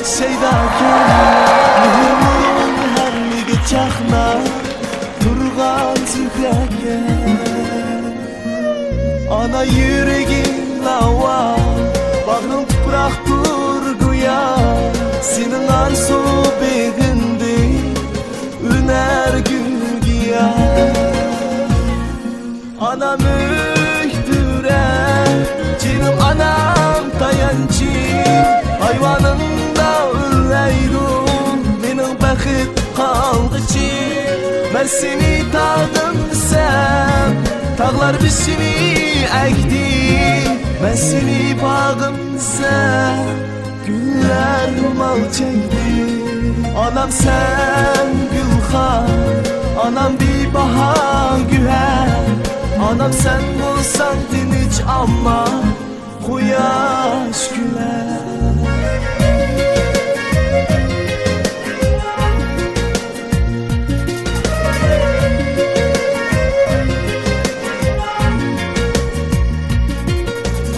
şeyda mühürün hemmiga çaqnab turgan zührege ana yüregim lava bağrım tuprak turguya senin arzu begindi üner gülgiya anam öktüre canım anam tayancı hayvanında üreyrum benim bakıp kalgıcı ben seni tağdım desem tağlar bizini ekti ben seni bağım desem güller mal çekti anam sen gülxan anam bir bahar güher anam sen bulsan dinç ama quyosh güler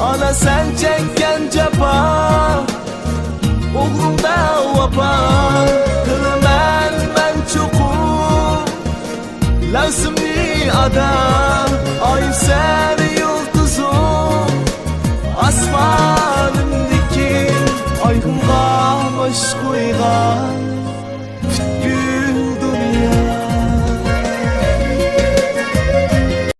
ana sen çekken cefa oğlumda vapa kılmen ben çokum lazımlı adam ayım sen yıldızım asmanımdaki aydınlığa baş koygan